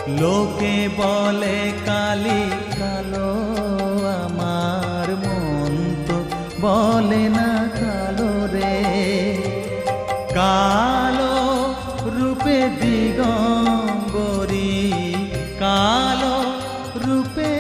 লোকে বলে কালি কালো, আমার মন তো বলে না কালো রে। কালো রূপে দিগম্বরী, কালো রূপে